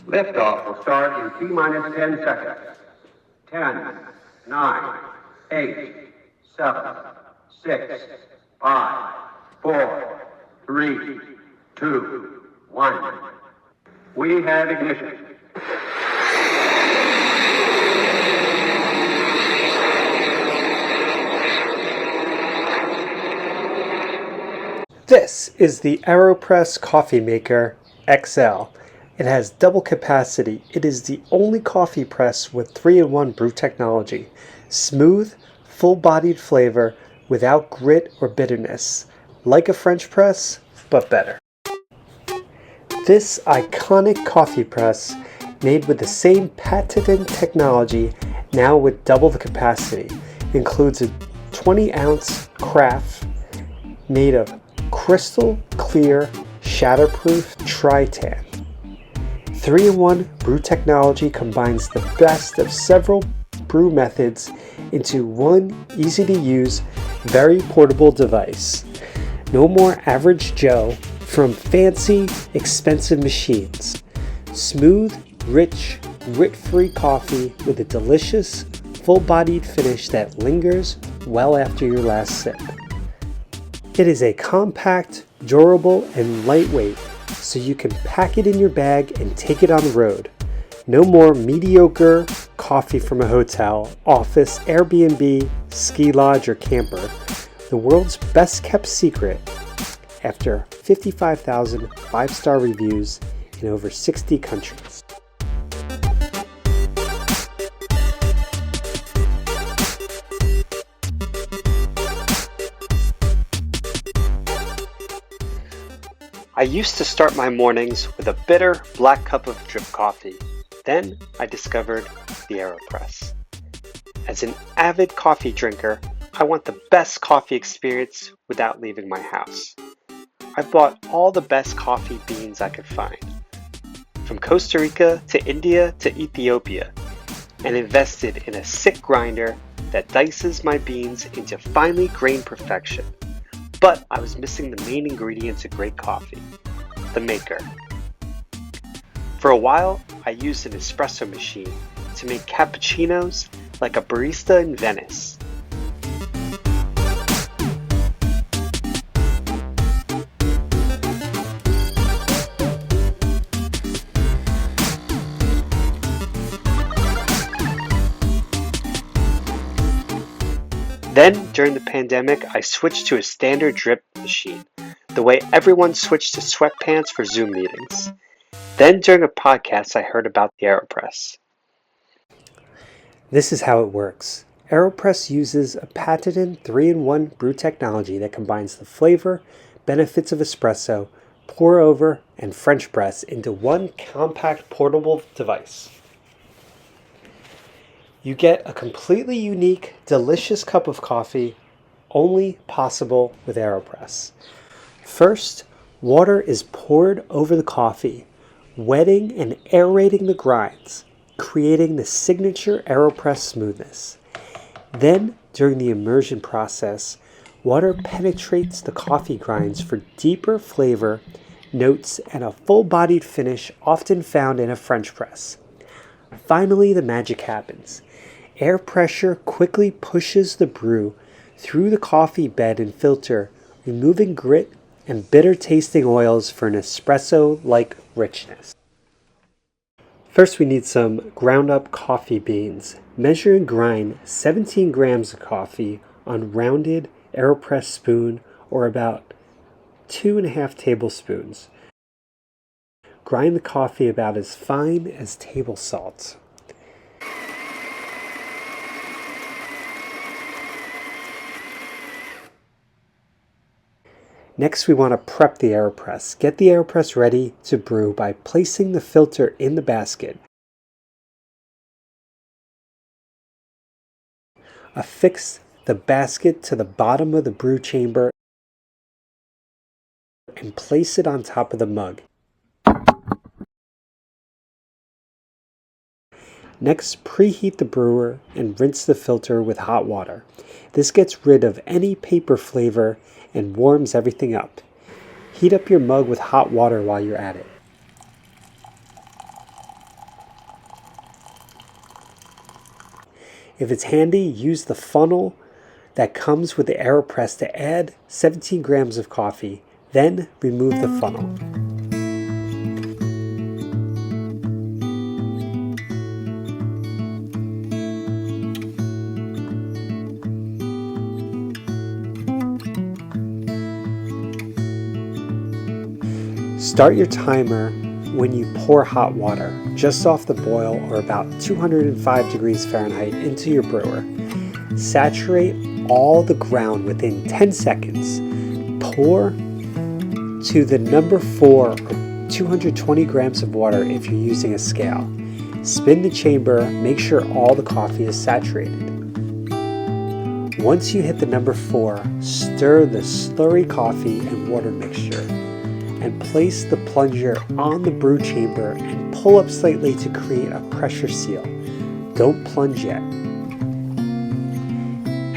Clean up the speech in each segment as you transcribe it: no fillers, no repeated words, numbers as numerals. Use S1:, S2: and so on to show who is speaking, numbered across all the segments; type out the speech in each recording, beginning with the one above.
S1: Liftoff will start in T-minus 10 seconds. 10, 9, 8, 7, 6, 5, 4, 3, 2, 1. We have ignition.
S2: This is the Aeropress Coffee Maker XL. It has double capacity. It is the only coffee press with 3-in-1 brew technology. Smooth, full-bodied flavor without grit or bitterness. Like a French press, but better. This iconic coffee press, made with the same patented technology, now with double the capacity, includes a 20-ounce carafe made of crystal clear shatterproof Tritan. 3-in-1 brew technology combines the best of several brew methods into one easy-to-use, very portable device. No more average Joe from fancy, expensive machines. Smooth, rich, grit-free coffee with a delicious, full-bodied finish that lingers well after your last sip. It is a compact, durable, and lightweight, so you can pack it in your bag and take it on the road. No more mediocre coffee from a hotel, office, Airbnb, ski lodge, or camper. The world's best kept secret after 55,000 5-star reviews in over 60 countries. I used to start my mornings with a bitter black cup of drip coffee. Then I discovered the Aeropress. As an avid coffee drinker, I want the best coffee experience without leaving my house. I've bought all the best coffee beans I could find, from Costa Rica to India to Ethiopia, and invested in a sick grinder that dices my beans into finely grained perfection. But I was missing the main ingredient to great coffee, the maker. For a while, I used an espresso machine to make cappuccinos like a barista in Venice. Then, during the pandemic, I switched to a standard drip machine, the way everyone switched to sweatpants for Zoom meetings. Then, during a podcast, I heard about the Aeropress. This is how it works. Aeropress uses a patented 3-in-1 brew technology that combines the flavor, benefits of espresso, pour over, and French press into one compact portable device. You get a completely unique, delicious cup of coffee, only possible with Aeropress. First, water is poured over the coffee, wetting and aerating the grinds, creating the signature Aeropress smoothness. Then, during the immersion process, water penetrates the coffee grinds for deeper flavor, notes, and a full-bodied finish often found in a French press. Finally, the magic happens. Air pressure quickly pushes the brew through the coffee bed and filter, removing grit and bitter tasting oils for an espresso-like richness. First, we need some ground up coffee beans. Measure and grind 17 grams of coffee on rounded Aeropress spoon or about 2.5 tablespoons. Grind the coffee about as fine as table salt. Next, we want to prep the Aeropress. Get the Aeropress ready to brew by placing the filter in the basket. Affix the basket to the bottom of the brew chamber and place it on top of the mug. Next, preheat the brewer and rinse the filter with hot water. This gets rid of any paper flavor and warms everything up. Heat up your mug with hot water while you're at it. If it's handy, use the funnel that comes with the Aeropress to add 17 grams of coffee, then remove the funnel. Start your timer when you pour hot water just off the boil or about 205 degrees Fahrenheit into your brewer. Saturate all the ground within 10 seconds. Pour to the number 4 or 220 grams of water if you're using a scale. Spin the chamber, make sure all the coffee is saturated. Once you hit the number 4, stir the slurry coffee and water mixture and place the plunger on the brew chamber and pull up slightly to create a pressure seal. Don't plunge yet.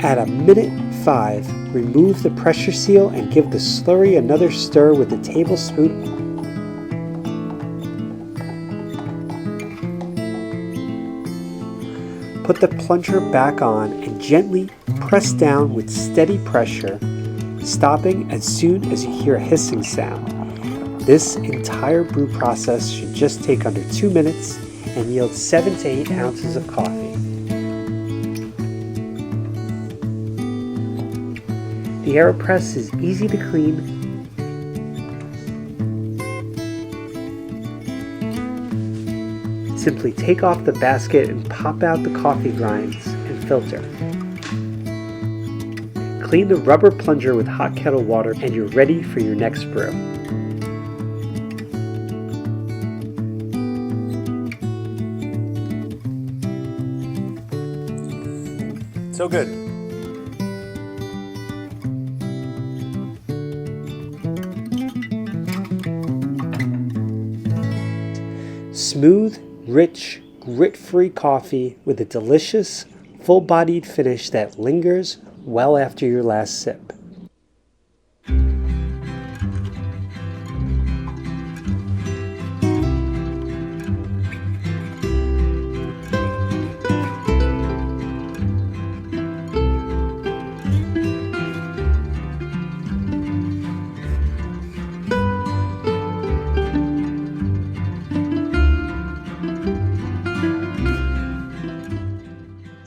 S2: At a minute 5, remove the pressure seal and give the slurry another stir with a tablespoon. Put the plunger back on and gently press down with steady pressure, stopping as soon as you hear a hissing sound. This entire brew process should just take under 2 minutes and yield 7 to 8 ounces of coffee. The Aeropress is easy to clean. Simply take off the basket and pop out the coffee grinds and filter. Clean the rubber plunger with hot kettle water and you're ready for your next brew. So good. Smooth, rich, grit-free coffee with a delicious, full-bodied finish that lingers well after your last sip.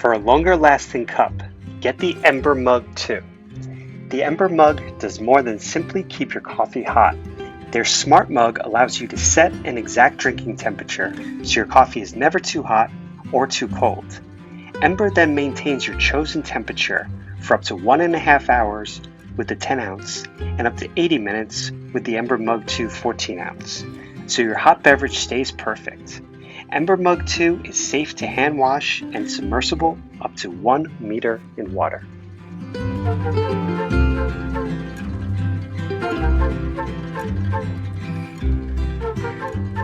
S2: For a longer lasting cup, get the Ember Mug 2. The Ember Mug does more than simply keep your coffee hot. Their smart mug allows you to set an exact drinking temperature so your coffee is never too hot or too cold. Ember then maintains your chosen temperature for up to 1.5 hours with the 10 ounce and up to 80 minutes with the Ember Mug 2 14 ounce, so your hot beverage stays perfect. Ember Mug 2 is safe to hand wash and submersible up to 1 meter in water.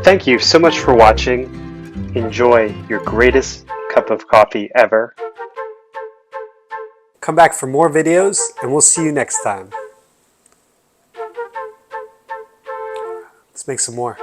S2: Thank you so much for watching. Enjoy your greatest cup of coffee ever. Come back for more videos and we'll see you next time. Let's make some more.